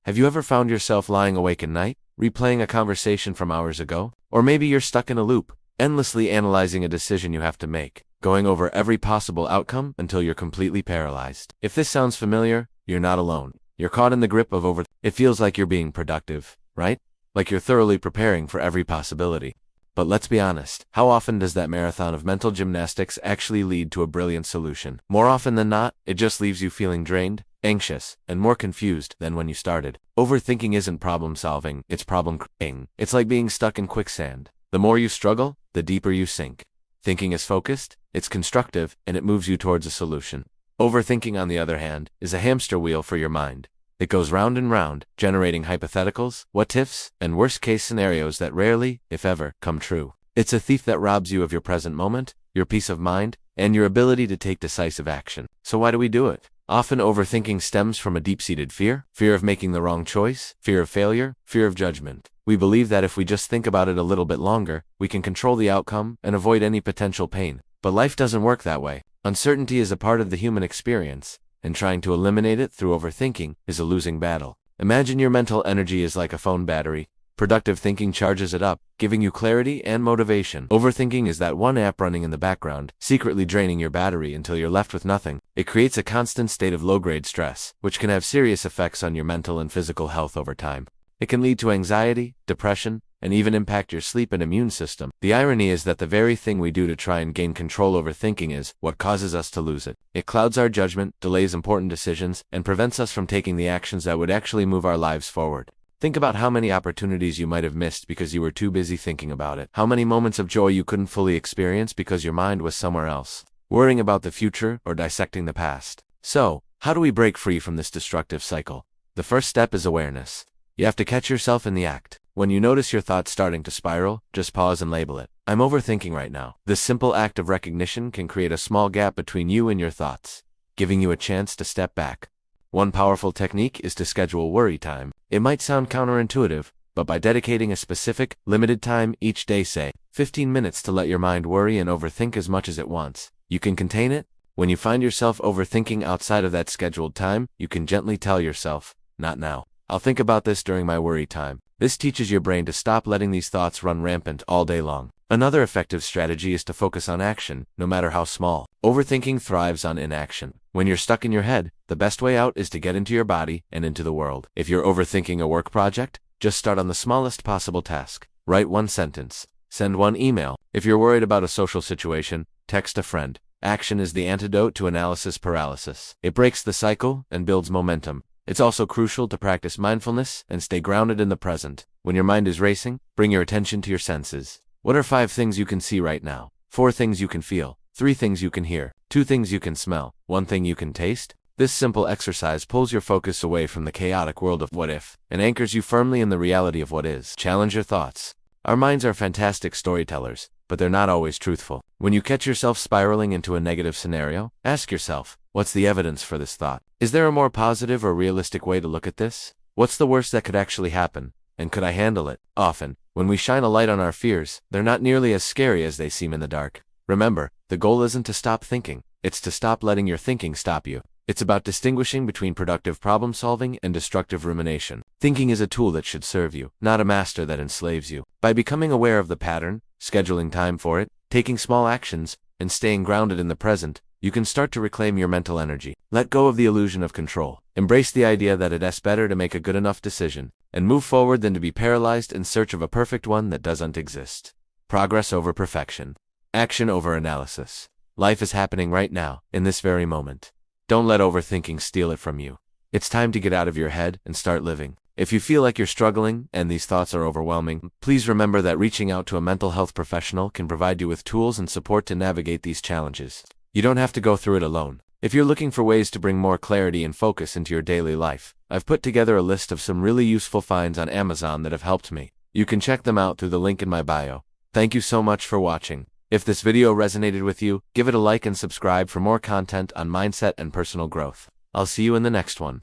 Have you ever found yourself lying awake at night, replaying a conversation from hours ago? Or maybe you're stuck in a loop, endlessly analyzing a decision you have to make, going over every possible outcome until you're completely paralyzed. If this sounds familiar, you're not alone. You're caught in the grip of It feels like you're being productive, right? Like you're thoroughly preparing for every possibility. But let's be honest, how often does that marathon of mental gymnastics actually lead to a brilliant solution? More often than not, it just leaves you feeling drained, anxious, and more confused than when you started. Overthinking isn't problem solving, it's problem creating. It's like being stuck in quicksand. The more you struggle, the deeper you sink. Thinking is focused, it's constructive, and it moves you towards a solution. Overthinking, on the other hand, is a hamster wheel for your mind. It goes round and round, generating hypotheticals, what-ifs, and worst-case scenarios that rarely, if ever, come true. It's a thief that robs you of your present moment, your peace of mind, and your ability to take decisive action. So why do we do it? Often overthinking stems from a deep-seated fear of making the wrong choice, fear of failure, fear of judgment. We believe that if we just think about it a little bit longer, we can control the outcome and avoid any potential pain. But life doesn't work that way. Uncertainty is a part of the human experience, and trying to eliminate it through overthinking is a losing battle. Imagine your mental energy is like a phone battery. Productive thinking charges it up, giving you clarity and motivation. Overthinking is that one app running in the background, secretly draining your battery until you're left with nothing. It creates a constant state of low-grade stress, which can have serious effects on your mental and physical health over time. It can lead to anxiety, depression, and even impact your sleep and immune system. The irony is that the very thing we do to try and gain control over thinking is what causes us to lose it. It clouds our judgment, delays important decisions, and prevents us from taking the actions that would actually move our lives forward. Think about how many opportunities you might have missed because you were too busy thinking about it. How many moments of joy you couldn't fully experience because your mind was somewhere else, worrying about the future or dissecting the past. So, how do we break free from this destructive cycle? The first step is awareness. You have to catch yourself in the act. When you notice your thoughts starting to spiral, just pause and label it. I'm overthinking right now. This simple act of recognition can create a small gap between you and your thoughts, giving you a chance to step back. One powerful technique is to schedule worry time. It might sound counterintuitive, but by dedicating a specific, limited time each day, say 15 minutes, to let your mind worry and overthink as much as it wants, you can contain it. When you find yourself overthinking outside of that scheduled time, you can gently tell yourself, not now. I'll think about this during my worry time. This teaches your brain to stop letting these thoughts run rampant all day long. Another effective strategy is to focus on action, no matter how small. Overthinking thrives on inaction. When you're stuck in your head, the best way out is to get into your body and into the world. If you're overthinking a work project, just start on the smallest possible task. Write one sentence. Send one email. If you're worried about a social situation, text a friend. Action is the antidote to analysis paralysis. It breaks the cycle and builds momentum. It's also crucial to practice mindfulness and stay grounded in the present. When your mind is racing, bring your attention to your senses. What are 5 things you can see right now? 4 things you can feel? 3 things you can hear? 2 things you can smell? 1 thing you can taste? This simple exercise pulls your focus away from the chaotic world of what if, and anchors you firmly in the reality of what is. Challenge your thoughts. Our minds are fantastic storytellers, but they're not always truthful. When you catch yourself spiraling into a negative scenario, ask yourself, what's the evidence for this thought? Is there a more positive or realistic way to look at this? What's the worst that could actually happen? And could I handle it? Often, when we shine a light on our fears, they're not nearly as scary as they seem in the dark. Remember, the goal isn't to stop thinking. It's to stop letting your thinking stop you. It's about distinguishing between productive problem solving and destructive rumination. Thinking is a tool that should serve you, not a master that enslaves you. By becoming aware of the pattern, scheduling time for it, taking small actions, and staying grounded in the present, you can start to reclaim your mental energy. Let go of the illusion of control. Embrace the idea that it's better to make a good enough decision and move forward than to be paralyzed in search of a perfect one that doesn't exist. Progress over perfection. Action over analysis. Life is happening right now, in this very moment. Don't let overthinking steal it from you. It's time to get out of your head and start living. If you feel like you're struggling and these thoughts are overwhelming, please remember that reaching out to a mental health professional can provide you with tools and support to navigate these challenges. You don't have to go through it alone. If you're looking for ways to bring more clarity and focus into your daily life, I've put together a list of some really useful finds on Amazon that have helped me. You can check them out through the link in my bio. Thank you so much for watching. If this video resonated with you, give it a like and subscribe for more content on mindset and personal growth. I'll see you in the next one.